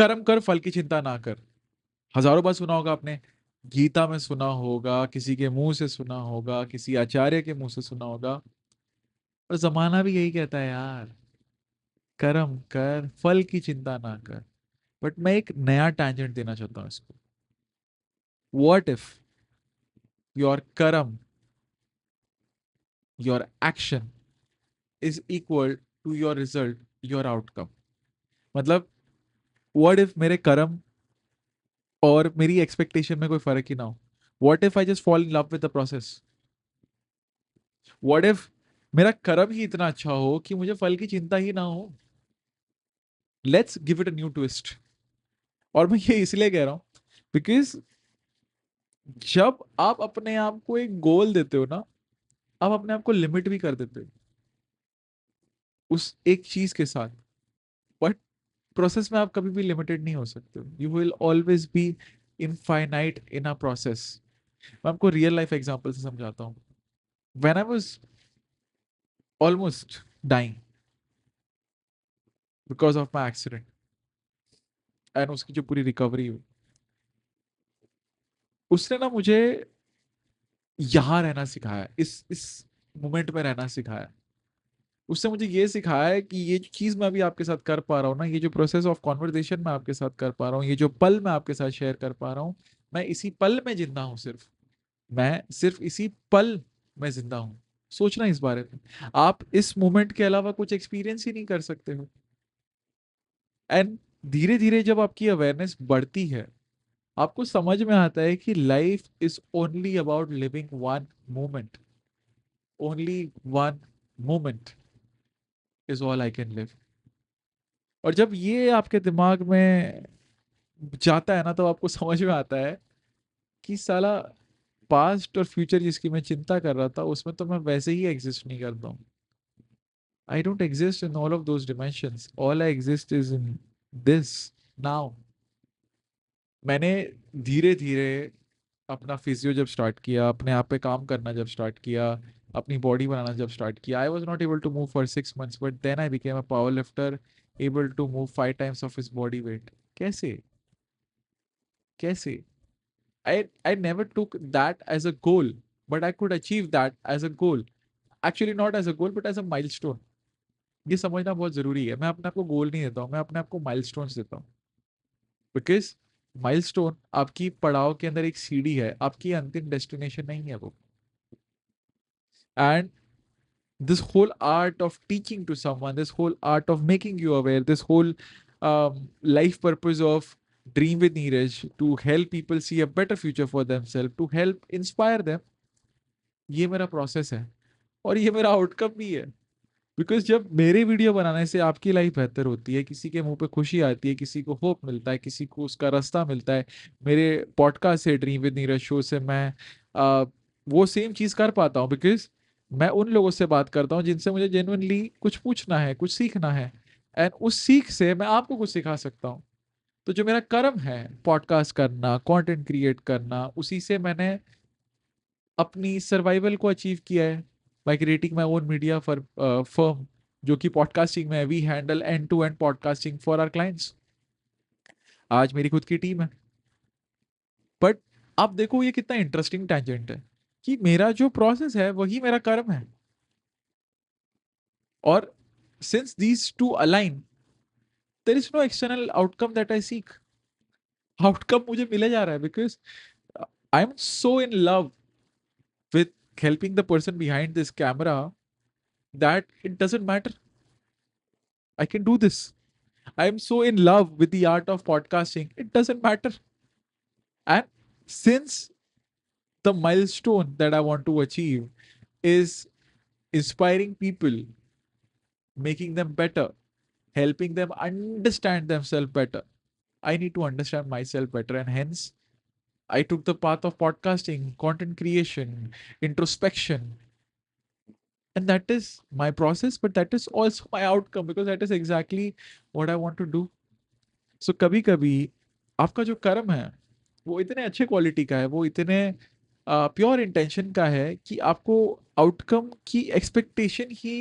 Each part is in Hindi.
कर्म कर फल की चिंता ना कर। हजारों बार सुना होगा आपने, गीता में सुना होगा, किसी के मुंह से सुना होगा, किसी आचार्य के मुंह से सुना होगा। और जमाना भी यही कहता है यार, कर्म कर फल की चिंता ना कर। बट मैं एक नया टैंजेंट देना चाहता हूँ इसको। What if your karma, your action is equal to your result, your outcome. मतलब व्हाट इफ मेरे कर्म और मेरी एक्सपेक्टेशन में कोई फर्क ही ना हो। What if I just fall in love with the process. What if मेरा कर्म ही इतना अच्छा हो कि मुझे फल की चिंता ही ना हो। Let's give it a new twist. और मैं ये इसलिए कह रहा हूं बिकॉज जब आप अपने आप को एक गोल देते हो ना, आप अपने आप को लिमिट भी कर देते हो उस एक चीज के साथ। बट प्रोसेस में आप कभी भी लिमिटेड नहीं हो सकते। You will always be infinite in a process. मैं आपको रियल लाइफ एग्जांपल से समझाता हूँ। When I was almost dying because of my accident and उसकी जो पूरी रिकवरी हुई, उसने ना मुझे यहाँ रहना सिखाया, इस मोमेंट में रहना सिखाया। उसने मुझे ये सिखाया है कि ये जो चीज मैं अभी आपके साथ कर पा रहा हूँ ना, ये जो प्रोसेस ऑफ कॉन्वर्जेशन मैं आपके साथ कर पा रहा हूँ, ये जो पल मैं आपके साथ शेयर कर पा रहा हूँ, मैं इसी पल में जिंदा हूँ। सिर्फ मैं सिर्फ इसी पल में जिंदा हूँ। सोचना इस बारे में। आप इस मोमेंट के अलावा कुछ एक्सपीरियंस ही नहीं कर सकते हो। एंड धीरे धीरे जब आपकी अवेयरनेस बढ़ती है, आपको समझ में आता है कि life is only about living one moment. Only one moment is all I can live. और जब ये आपके दिमाग में जाता है ना, तो आपको समझ में आता है कि साला पास्ट और फ्यूचर जिसकी मैं चिंता कर रहा था, उसमें तो मैं वैसे ही एग्जिस्ट नहीं करता हूँ। I don't exist in all of those dimensions, all I exist is in this now. मैंने धीरे धीरे अपना फिजियो जब स्टार्ट किया, अपने आप पे काम करना जब स्टार्ट किया, अपनी बॉडी बनाना जब स्टार्ट किया, I was not able to move for 6 months, but then I became a power lifter, able to move 5 times of his body weight. कैसे? कैसे? I never took that as a goal, but I could achieve that as a goal. Actually not as a goal, but as a milestone. ये समझना बहुत जरूरी है। मैं अपने आप को गोल नहीं देता हूँ, मैं अपने आप को माइलस्टोन्स देता हूँ। बिकॉज माइलस्टोन आपकी पड़ाव के अंदर एक सीढ़ी है, आपकी अंतिम डेस्टिनेशन नहीं है वो। And this whole art of teaching to someone, this whole art of making you aware, this whole life purpose of Dream with Neeraj, to help people see a better future for themselves, to help inspire them, ये मेरा प्रोसेस है। और ये मेरा आउटकम भी है। बिकॉज जब मेरे वीडियो बनाने से आपकी लाइफ बेहतर होती है, किसी के मुंह पे खुशी आती है, किसी को होप मिलता है, किसी को उसका रास्ता मिलता है, मेरे पॉडकास्ट से, ड्रीम विद नीरज शो से मैं आ, वो सेम चीज कर पाता हूँ। बिकॉज मैं उन लोगों से बात करता हूँ जिनसे मुझे जेन्युइनली कुछ पूछना है, कुछ सीखना है। एंड उस सीख से मैं आपको कुछ सिखा सकता हूँ। तो जो मेरा कर्म है, पॉडकास्ट करना, कंटेंट क्रिएट करना, उसी से मैंने अपनी सर्वाइवल को अचीव किया है by creating my own media for firm, जो कि पॉडकास्टिंग में we handle end to end podcasting for our clients. आज मेरी खुद की टीम है। बट आप देखो ये कितना इंटरेस्टिंग टैंजेंट है कि मेरा जो प्रोसेस है वही मेरा कर्म है। और since these two align, there is no external outcome that I seek. Outcome मुझे मिले जा रहा है because I am so in love with helping the person behind this camera that it doesn't matter. I can do this. I'm so in love with the art of podcasting. It doesn't matter. And since the milestone that I want to achieve is inspiring people, making them better, helping them understand themselves better, I need to understand myself better. And hence, I took the path of podcasting, content creation, introspection, and that is my process, but that is also my outcome because that is exactly what I want to do. So कभी कभी आपका जो कर्म है वो इतने अच्छे क्वालिटी का है, वो इतने प्योर इंटेंशन का है कि आपको आउटकम की एक्सपेक्टेशन ही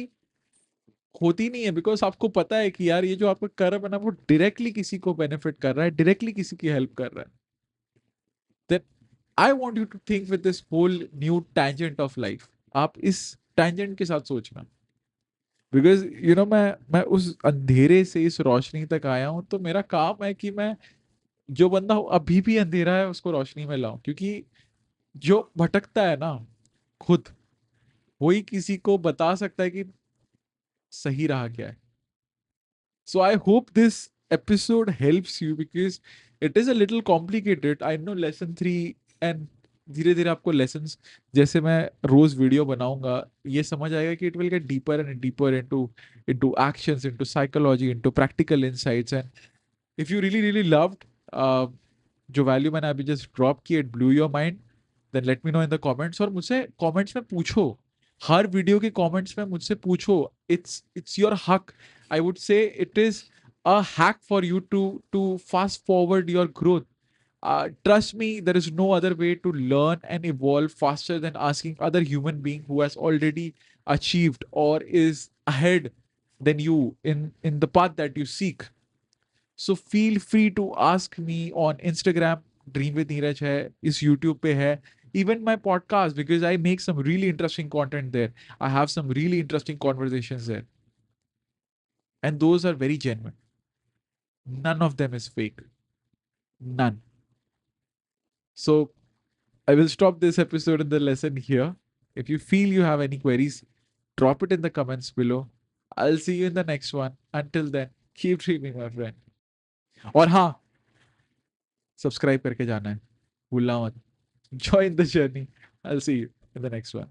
होती नहीं है, बिकॉज आपको पता है कि यार ये जो आपका कर्म है ना, वो डायरेक्टली किसी को बेनिफिट कर रहा है, डायरेक्टली किसी की हेल्प कर रहा है। Then I want you to think with this whole new tangent of life. आप इस टैंजेंट के साथ सोचना, बिकॉज मैं उस अंधेरे से इस रोशनी तक आया हूं, तो मेरा काम है कि मैं जो बंदा अभी भी अंधेरा है उसको रोशनी में लाऊं, क्योंकि जो भटकता है ना खुद, वही किसी को बता सकता है कि सही रहा क्या है। So I hope this episode helps you because it is a little complicated. I know lesson 3 and धीरे धीरे आपको lessons, जैसे मैं रोज वीडियो बनाऊंगा, ये समझ आएगा कि it will get deeper and deeper into actions, into psychology, into practical insights. And if you really loved जो वैल्यू मैंने अभी जस्ट ड्रॉप की, it blew your mind, then let me know in the comments, और मुझसे कमेंट्स में पूछो। हर वीडियो के कमेंट्स में मुझसे पूछो। इट्स योर हक। I would say it is a hack for you to fast forward your growth. Trust me, there is no other way to learn and evolve faster than asking other human being who has already achieved or is ahead than you in the path that you seek. So feel free to ask me on Instagram, dream with Neeraj है, इस यूट्यूब पे है, even my podcast, because I make some really interesting content there. I have some really interesting conversations there, and those are very genuine. None of them is fake. None. So I will stop this episode and the lesson here. If you feel you have any queries, drop it in the comments below. I'll see you in the next one. Until then, keep dreaming, my friend. और हाँ, सब्सक्राइब करके जाना है, भूलना मत. Join the journey. I'll see you in the next one.